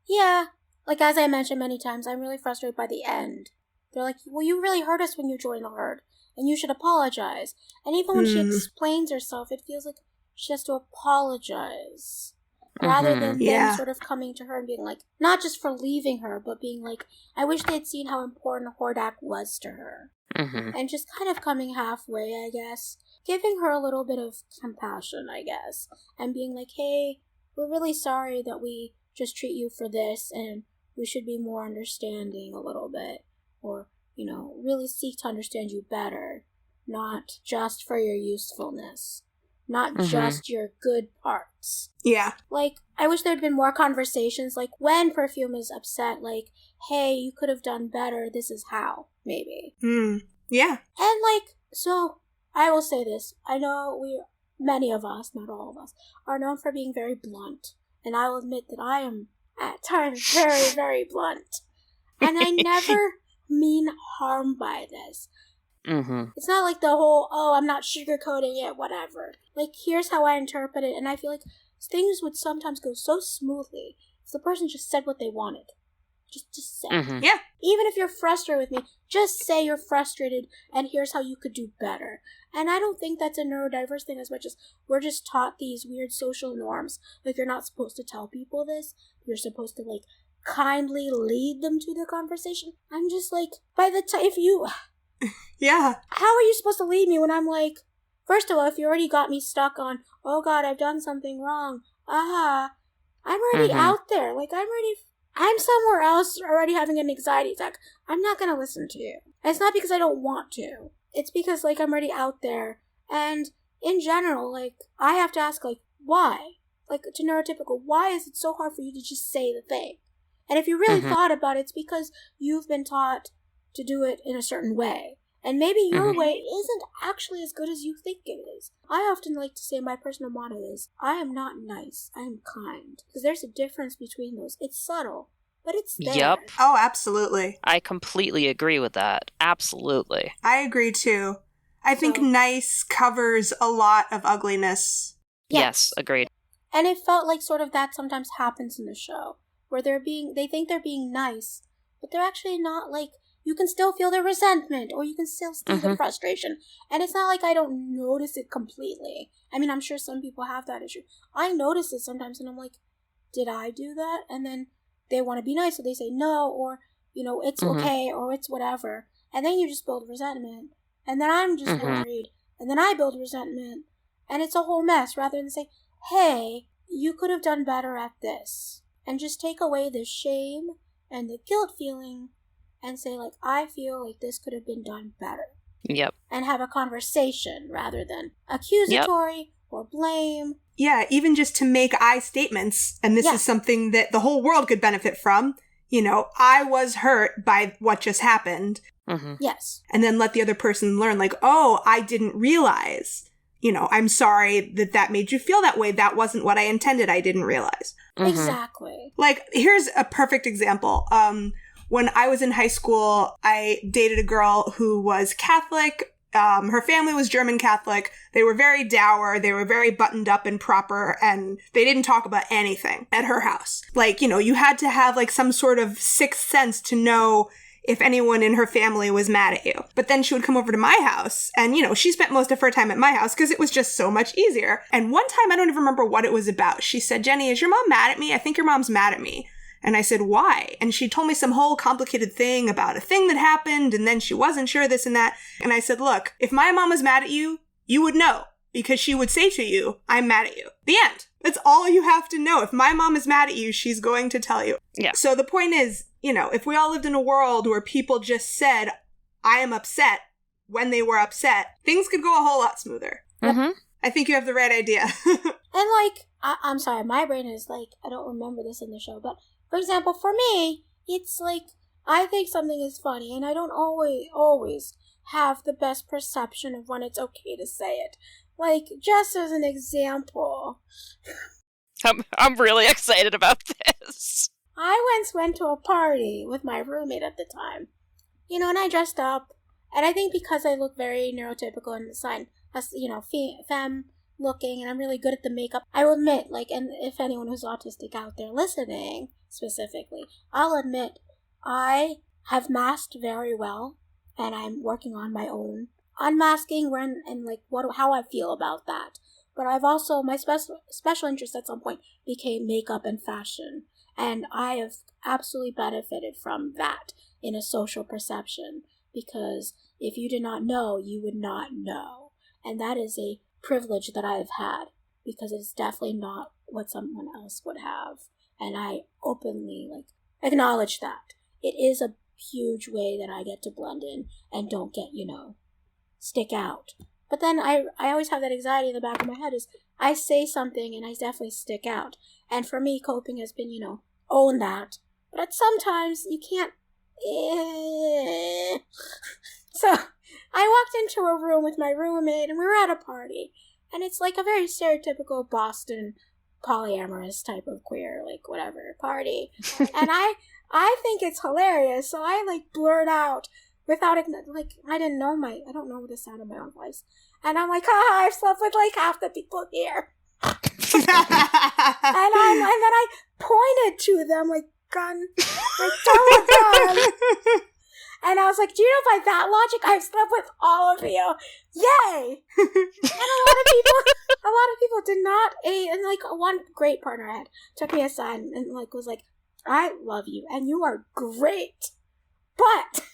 Yeah. Like, as I mentioned many times, I'm really frustrated by the end. They're like, well, you really hurt us when you joined the herd, and you should apologize. And even when she explains herself, it feels like she has to apologize. Rather than them sort of coming to her and being like, not just for leaving her, but being like, I wish they'd seen how important Hordak was to her. And just kind of coming halfway, I guess. Giving her a little bit of compassion, I guess. And being like, hey, we're really sorry that we just treat you for this, and we should be more understanding a little bit, or, you know, really seek to understand you better, not just for your usefulness, not just your good parts. Yeah. Like, I wish there'd been more conversations, like, when Perfume is upset, like, hey, you could have done better, this is how, maybe. Yeah. And, like, so, I will say this, I know many of us, not all of us, are known for being very blunt, and I will admit that I am, at times, very, very blunt. And I never mean harm by this. It's not like the whole, oh, I'm not sugarcoating it, whatever. Like, here's how I interpret it, and I feel like things would sometimes go so smoothly if the person just said what they wanted. Just say. Yeah. Even if you're frustrated with me, just say you're frustrated, and here's how you could do better. And I don't think that's a neurodiverse thing as much as we're just taught these weird social norms. Like, you're not supposed to tell people this. You're supposed to, like, kindly lead them to the conversation. I'm just like, by the time, if you... Yeah. How are you supposed to lead me when I'm like, first of all, if you already got me stuck on, oh God, I've done something wrong. I'm already out there. Like, I'm somewhere else already having an anxiety attack. I'm not going to listen to you. And it's not because I don't want to. It's because, like, I'm already out there. And in general, like, I have to ask, like, why? Like, to neurotypical, why is it so hard for you to just say the thing? And if you really thought about it, it's because you've been taught to do it in a certain way. And maybe your way isn't actually as good as you think it is. I often like to say my personal motto is, I am not nice, I am kind. Because there's a difference between those. It's subtle, but it's there. Yep. Oh, absolutely. I completely agree with that. Absolutely. I agree too. I think nice covers a lot of ugliness. Yes, agreed. And it felt like sort of that sometimes happens in the show, where they think they're being nice, but they're actually not. Like, you can still feel the resentment, or you can still see the frustration. And it's not like I don't notice it completely. I mean, I'm sure some people have that issue. I notice it sometimes, and I'm like, did I do that? And then they want to be nice, so they say no, or, you know, it's okay, or it's whatever. And then you just build resentment. And then I'm just worried. And then I build resentment. And it's a whole mess, rather than say, hey, you could have done better at this. And just take away the shame and the guilt feeling and say, like, I feel like this could have been done better. Yep. And have a conversation rather than accusatory or blame. Yeah, even just to make I statements. And this is something that the whole world could benefit from. You know, I was hurt by what just happened. Yes. And then let the other person learn, like, oh, I didn't realize. You know, I'm sorry that made you feel that way. That wasn't what I intended. I didn't realize. Exactly. Like, here's a perfect example. When I was in high school, I dated a girl who was Catholic. Her family was German Catholic. They were very dour. They were very buttoned up and proper, and they didn't talk about anything at her house. Like, you know, you had to have like some sort of sixth sense to know if anyone in her family was mad at you. But then she would come over to my house, and, you know, she spent most of her time at my house because it was just so much easier. And one time, I don't even remember what it was about. She said, Jenny, is your mom mad at me? I think your mom's mad at me. And I said, why? And she told me some whole complicated thing about a thing that happened, and then she wasn't sure this and that. And I said, look, if my mom was mad at you, you would know, because she would say to you, I'm mad at you. The end. That's all you have to know. If my mom is mad at you, she's going to tell you. Yeah. So the point is, you know, if we all lived in a world where people just said, I am upset when they were upset, things could go a whole lot smoother. I think you have the right idea. And, like, I'm sorry, my brain is, like, I don't remember this in the show, but, for example, for me, it's, like, I think something is funny, and I don't always have the best perception of when it's okay to say it. Like, just as an example. I'm really excited about this. I once went to a party with my roommate at the time. You know, and I dressed up, and I think because I look very neurotypical and sign, as you know, femme looking, and I'm really good at the makeup, I will admit, like, and if anyone who's autistic out there listening, specifically, I'll admit, I have masked very well, and I'm working on my own unmasking and like, how I feel about that. But I've also, my special interest at some point became makeup and fashion, and I have absolutely benefited from that in a social perception, because if you did not know, you would not know. And that is a privilege that I've had, because it's definitely not what someone else would have. And I openly, like, acknowledge that. It is a huge way that I get to blend in and don't get, you know, stick out. But then I always have that anxiety in the back of my head is I say something and I definitely stick out. And for me, coping has been, you know, own that. But sometimes you can't. So I walked into a room with my roommate and we were at a party. And it's like a very stereotypical Boston polyamorous type of queer, like, whatever, party. And I think it's hilarious. So I, like, blurt out without, like, I don't know the sound of my own voice. And I'm like, I've slept with, like, half the people here. and then I pointed to them, like, gun, like, gun. And I was like, do you know by that logic, I've slept with all of you. Yay! And a lot of people did not, and, like, one great partner I had took me aside and, like, was like, I love you, and you are great. But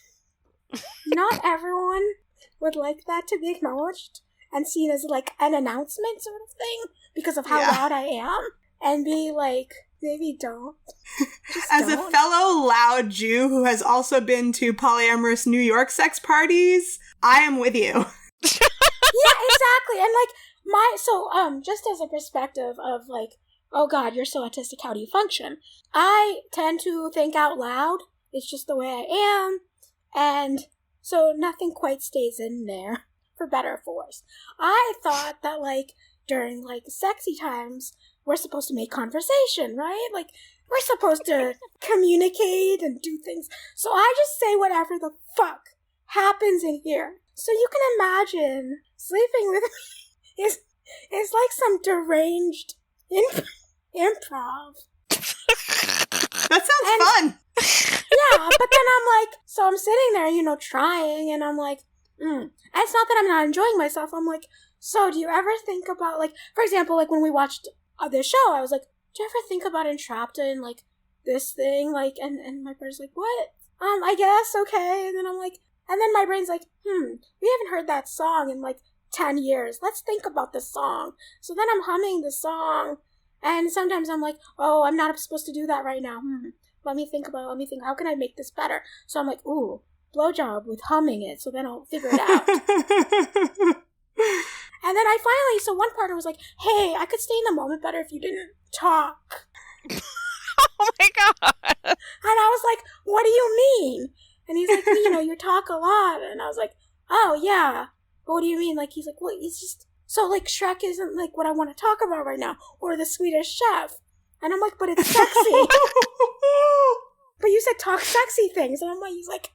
not everyone would like that to be acknowledged and seen as, like, an announcement sort of thing because of how loud I am, and be like, maybe don't. As a fellow loud Jew who has also been to polyamorous New York sex parties, I am with you. Yeah, exactly. And, like, just as a perspective of, like, oh God, you're so autistic, how do you function? I tend to think out loud. It's just the way I am. And so nothing quite stays in there, for better or for worse. I thought that, like, during, like, sexy times, we're supposed to make conversation, right? Like, we're supposed to communicate and do things. So I just say whatever the fuck happens in here. So you can imagine sleeping with me is like some deranged improv. That sounds fun. Yeah, but then I'm like, so I'm sitting there, you know, trying, and I'm like, And it's not that I'm not enjoying myself. I'm like, so do you ever think about, like, for example, like, when we watched this show, I was like, do you ever think about Entrapta and, like, this thing? Like, and my brother's like, what? I guess, okay. And then I'm like, and then my brain's like, we haven't heard that song in, like, 10 years. Let's think about the song. So then I'm humming the song, and sometimes I'm like, oh, I'm not supposed to do that right now. Let me think, how can I make this better? So I'm like, ooh, blowjob with humming it, so then I'll figure it out. And then I finally, so one partner was like, hey, I could stay in the moment better if you didn't talk. Oh my God. And I was like, what do you mean? And he's like, you know, you talk a lot. And I was like, oh, yeah. But what do you mean? Like, he's like, well, it's just, so, like, Shrek isn't, like, what I want to talk about right now. Or the Swedish Chef. And I'm like, but it's sexy. But you said talk sexy things. And I'm like, he's like,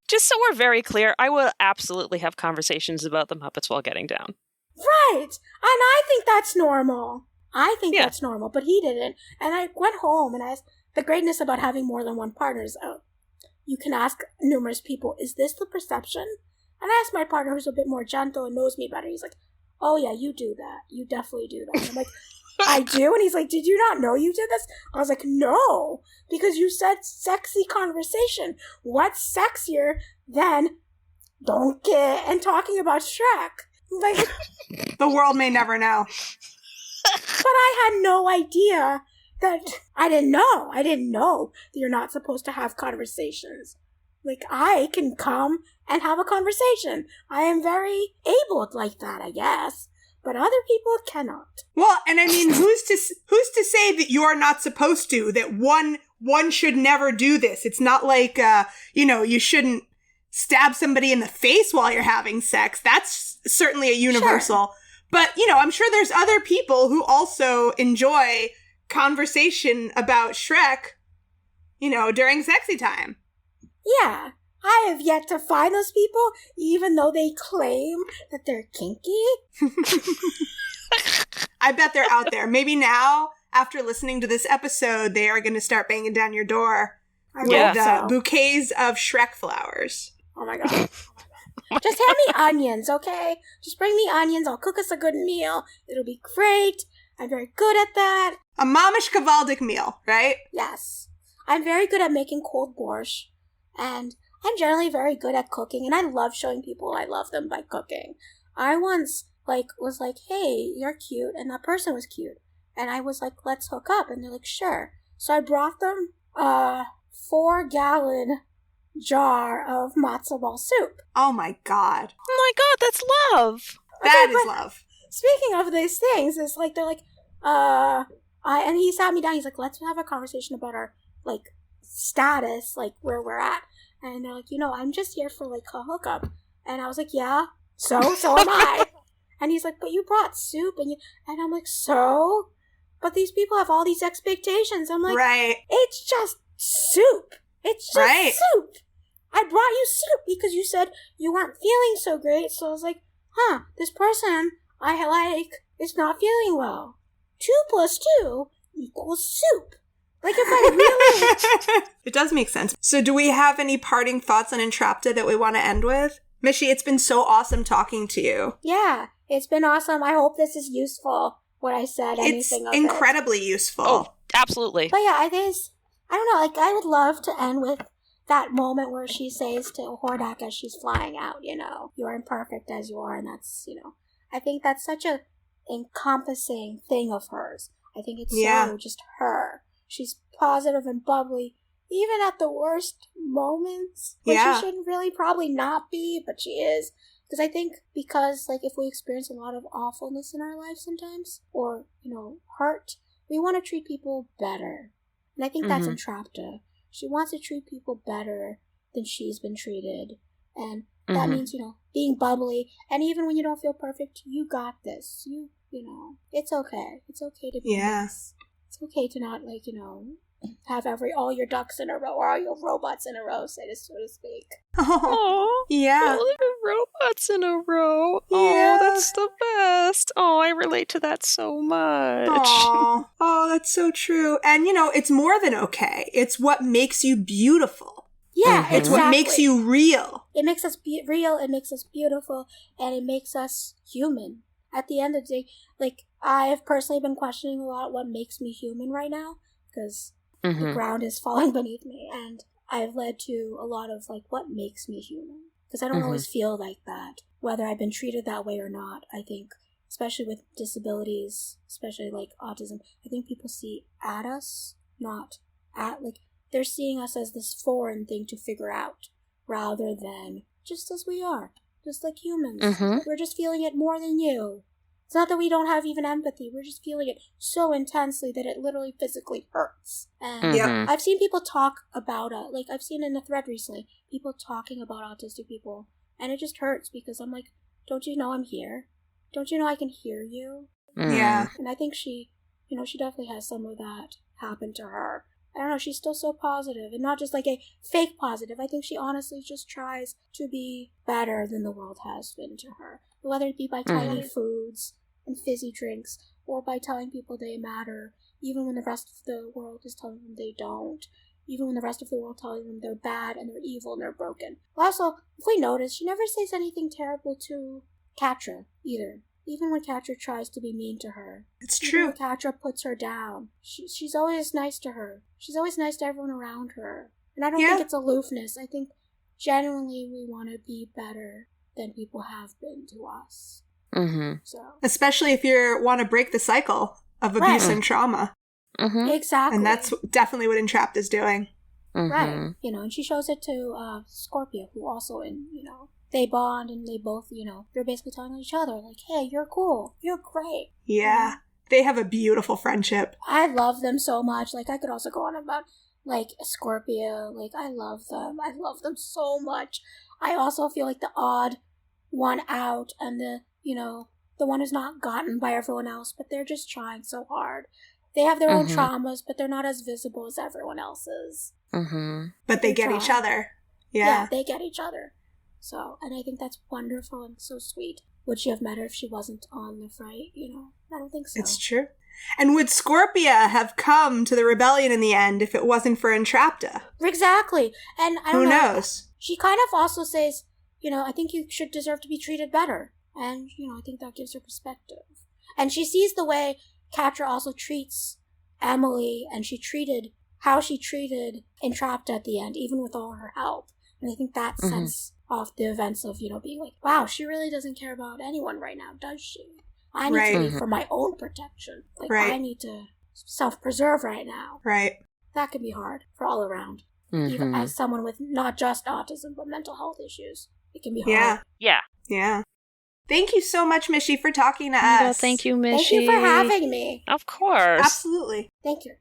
Just so we're very clear, I will absolutely have conversations about the Muppets while getting down. Right. And I think that's normal. That's normal, but he didn't. And I went home and asked, the greatness about having more than one partner is, you can ask numerous people, is this the perception? And I asked my partner, who's a bit more gentle and knows me better. He's like, oh yeah, you do that. You definitely do that. And I'm like, I do? And he's like, did you not know you did this? I was like, no, because you said sexy conversation. What's sexier than Donkey and talking about Shrek? Like, the world may never know. But I had no idea that, I didn't know that you're not supposed to have conversations. Like, I can come and have a conversation. I am very able like that, I guess. but other people cannot. Well, and I mean, who's to say that you are not supposed to, that one should never do this? It's not like, you shouldn't stab somebody in the face while you're having sex. That's certainly a universal. Sure. But, I'm sure there's other people who also enjoy conversation about Shrek, during sexy time. Yeah. I have yet to find those people, even though they claim that they're kinky. I bet they're out there. Maybe now, after listening to this episode, they are going to start banging down your door with bouquets of Shrek flowers. Oh my god. Just hand me onions, okay? Just bring me onions. I'll cook us a good meal. It'll be great. I'm very good at that. A mamish kavaldik meal, right? Yes. I'm very good at making cold borscht. And I'm generally very good at cooking, and I love showing people I love them by cooking. I once, was like, hey, you're cute, and that person was cute. And I was like, let's hook up, and they're like, sure. So I brought them a 4-gallon jar of matzo ball soup. Oh my god. Oh my god, that's love. That is love. Speaking of these things, it's like, they're like, and he sat me down, he's like, let's have a conversation about our, status, where we're at. And they're like, I'm just here for, a hookup. And I was like, yeah, so am I. And he's like, but you brought soup. And I'm like, so? But these people have all these expectations. I'm like, right. It's just soup. It's just soup. I brought you soup because you said you weren't feeling so great. So I was like, this person I like is not feeling well. 2 + 2 = soup. If I really... It does make sense. So do we have any parting thoughts on Entrapta that we want to end with? Mishy, it's been so awesome talking to you. Yeah, it's been awesome. I hope this is useful, what I said, anything of it. It's incredibly useful. Oh, absolutely. But yeah, I don't know, I would love to end with that moment where she says to Hordak as she's flying out, you are imperfect as you are, and that's, I think that's such a encompassing thing of hers. I think it's so just her. She's positive and bubbly, even at the worst moments when she shouldn't really probably not be, but she is. Because I think if we experience a lot of awfulness in our lives sometimes, or, hurt, we want to treat people better. And I think that's Entrapta. She wants to treat people better than she's been treated. And that means, being bubbly. And even when you don't feel perfect, you got this. It's okay. It's okay to be nice. It's okay to not, have all your ducks in a row, or all your robots in a row, so to speak. Oh, yeah. All your robots in a row. Yeah. Oh, that's the best. Oh, I relate to that so much. Oh, that's so true. And, it's more than okay. It's what makes you beautiful. Yeah, exactly. It's what makes you real. It makes us real, it makes us beautiful, and it makes us human. At the end of the day, I have personally been questioning a lot what makes me human right now, because the ground is falling beneath me, and I've led to a lot of, what makes me human. Because I don't always feel like that, whether I've been treated that way or not. I think, especially with disabilities, especially, autism, I think people see at us, not at, they're seeing us as this foreign thing to figure out, rather than just as we are. Just like humans. We're just feeling it more than you. It's not that we don't have even empathy. We're just feeling it so intensely that it literally physically hurts. And I've seen people talk about it. I've seen in a thread recently, people talking about autistic people. And it just hurts because I'm like, don't you know I'm here? Don't you know I can hear you? Yeah. And I think she definitely has some of that happen to her. I don't know, she's still so positive, and not just a fake positive. I think she honestly just tries to be better than the world has been to her. Whether it be by tiny foods and fizzy drinks, or by telling people they matter, even when the rest of the world is telling them they don't. Even when the rest of the world telling them they're bad and they're evil and they're broken. Also, if we notice, she never says anything terrible to Katra either. Even when Katra tries to be mean to her. It's true. Even when Katra puts her down. She's always nice to her. She's always nice to everyone around her. And I don't think it's aloofness. I think genuinely we want to be better than people have been to us. So, especially if you want to break the cycle of abuse and trauma. Exactly. And that's definitely what Entrapta is doing. Right. You know, and she shows it to Scorpio, who also, they bond and they both, they're basically telling each other, like, hey, you're cool. You're great. Yeah. They have a beautiful friendship. I love them so much. Like, I could also go on about, like, Scorpio. Like, I love them. I love them so much. I also feel like the odd one out and the one who's not gotten by everyone else, but they're just trying so hard. They have their own traumas, but they're not as visible as everyone else's. But they get each other. Yeah, they get each other. So, and I think that's wonderful and so sweet. Would she have met her if she wasn't on the Fright? I don't think so. It's true. And would Scorpia have come to the rebellion in the end if it wasn't for Entrapta? Exactly. And I don't Who know. knows? She kind of also says, I think you should deserve to be treated better. And, I think that gives her perspective. And she sees the way Catra also treats Emily, and how she treated Entrapta at the end, even with all her help. And I think that sets off the events of, being like, wow, she really doesn't care about anyone right now, does she? I need to be for my own protection. Like, I need to self-preserve right now. Right. That can be hard for all around. Even as someone with not just autism, but mental health issues. It can be hard. Yeah. Thank you so much, Mishy, for talking to us. Well, thank you, Mishy. Thank you for having me. Of course. Absolutely. Thank you.